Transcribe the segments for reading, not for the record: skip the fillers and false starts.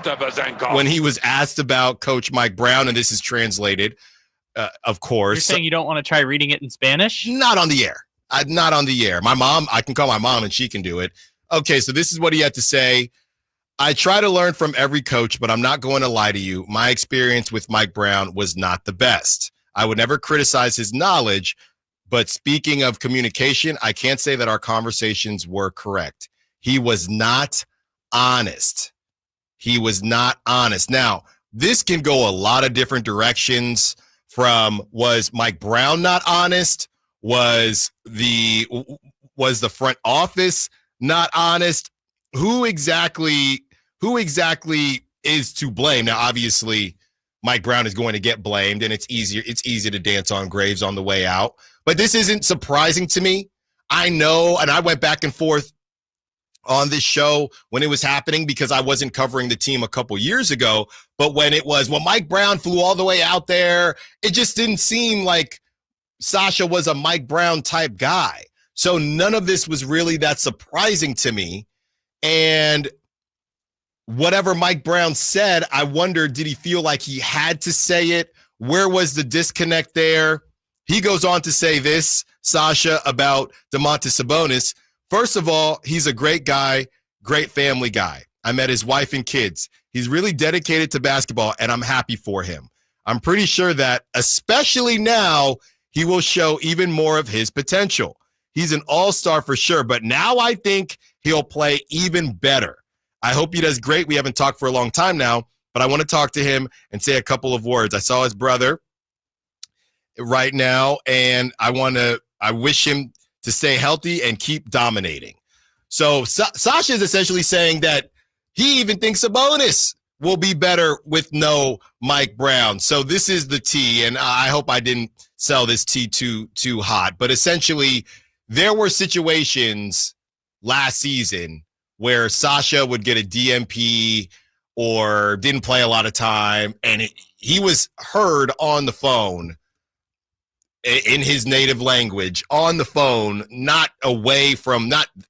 Sasha Vezenkov. When he was asked about Coach Mike Brown, and this is translated, of course. You're saying you don't want to try reading it in Spanish? Not on the air. Not on the air. My mom, I can call my mom and she can do it. Okay, so this is what he had to say. I try to learn from every coach, but I'm not going to lie to you. My experience with Mike Brown was not the best. I would never criticize his knowledge, but speaking of communication, I can't say that our conversations were correct. He was not honest. He was not honest. Now, this can go a lot of different directions from was Mike Brown not honest? Was the front office not honest? Who exactly is to blame? Now, obviously, Mike Brown is going to get blamed, and it's easy to dance on graves on the way out. But this isn't surprising to me. I know, and I went back and forth on this show when it was happening because I wasn't covering the team a couple years ago. But when Mike Brown flew all the way out there, it just didn't seem like Sasha was a Mike Brown type guy. So none of this was really that surprising to me. And whatever Mike Brown said, I wonder, did he feel like he had to say it? Where was the disconnect there? He goes on to say this, Sasha, about Domantas Sabonis. First of all, he's a great guy, great family guy. I met his wife and kids. He's really dedicated to basketball, and I'm happy for him. I'm pretty sure that, especially now, he will show even more of his potential. He's an all-star for sure, but now I think he'll play even better. I hope he does great. We haven't talked for a long time now, but I want to talk to him and say a couple of words. I saw his brother right now, and I wish him to stay healthy and keep dominating. So Sasha is essentially saying that he even thinks Sabonis will be better with no Mike Brown. So this is the tea, and I hope I didn't sell this tea too hot. But essentially, there were situations last season where Sasha would get a DMP or didn't play a lot of time, and he was heard on the phone in his native language, on the phone, not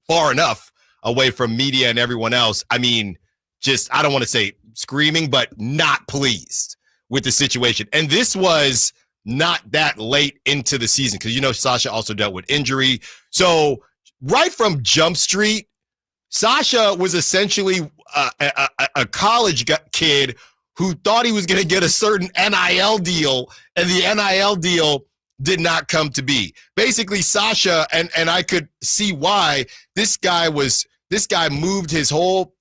far enough away from media and everyone else. I mean, I don't want to say screaming, but not pleased with the situation. And this was not that late into the season because, Sasha also dealt with injury. So right from Jump Street, Sasha was essentially a college kid who thought he was going to get a certain NIL deal, and the NIL deal did not come to be. Basically, Sasha, and I could see why this guy moved his whole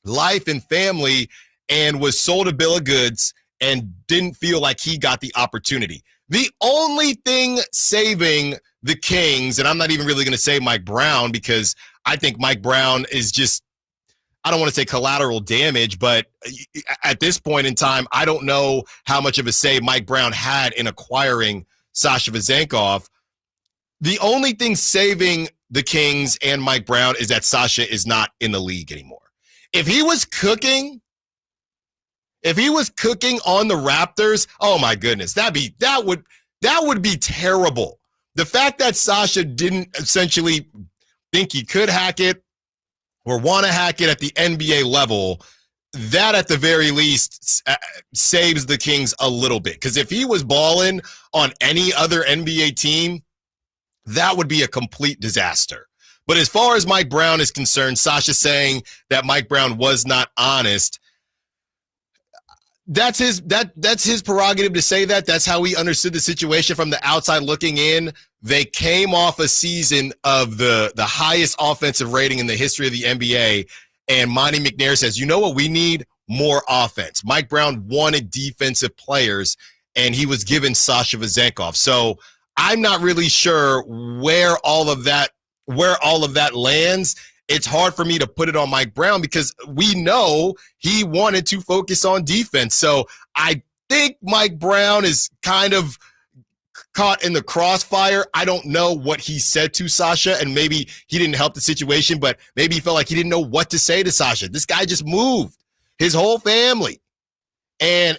life and family and was sold a bill of goods and didn't feel like he got the opportunity. The only thing saving the Kings, and I'm not even really going to say Mike Brown because I think Mike Brown is just, I don't want to say collateral damage, but at this point in time, I don't know how much of a say Mike Brown had in acquiring Sasha Vezenkov. The only thing saving the Kings and Mike Brown is that Sasha is not in the league anymore. If he was cooking on the Raptors, oh my goodness, that would be terrible. The fact that Sasha didn't essentially think he could hack it or want to hack it at the NBA level, that at the very least saves the Kings a little bit. Because if he was balling on any other NBA team, that would be a complete disaster. But as far as Mike Brown is concerned, Sasha saying that Mike Brown was not honest, that's his prerogative to say that. That's how he understood the situation from the outside looking in. They came off a season of the highest offensive rating in the history of the NBA, and Monty McNair says, you know what, we need more offense. Mike Brown wanted defensive players, and he was given Sasha Vezenkov. So I'm not really sure where all of that lands. It's hard for me to put it on Mike Brown because we know he wanted to focus on defense. So I think Mike Brown is kind of caught in the crossfire. I don't know what he said to Sasha, and maybe he didn't help the situation, but maybe he felt like he didn't know what to say to Sasha. This guy just moved his whole family, and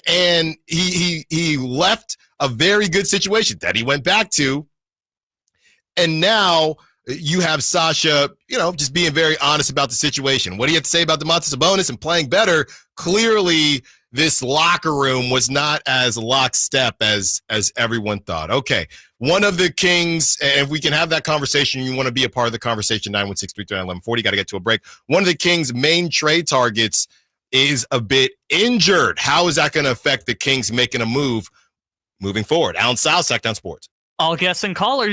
he left a very good situation that he went back to, and now you have Sasha, just being very honest about the situation. What do you have to say about Domantas Sabonis and playing better? Clearly, this locker room was not as lockstep as everyone thought. Okay, one of the Kings, and if we can have that conversation, you want to be a part of the conversation, 916-339-1140, got to get to a break. One of the Kings' main trade targets is a bit injured. How is that going to affect the Kings making a move moving forward? Allen Stiles, Sactown Sports. All guests and callers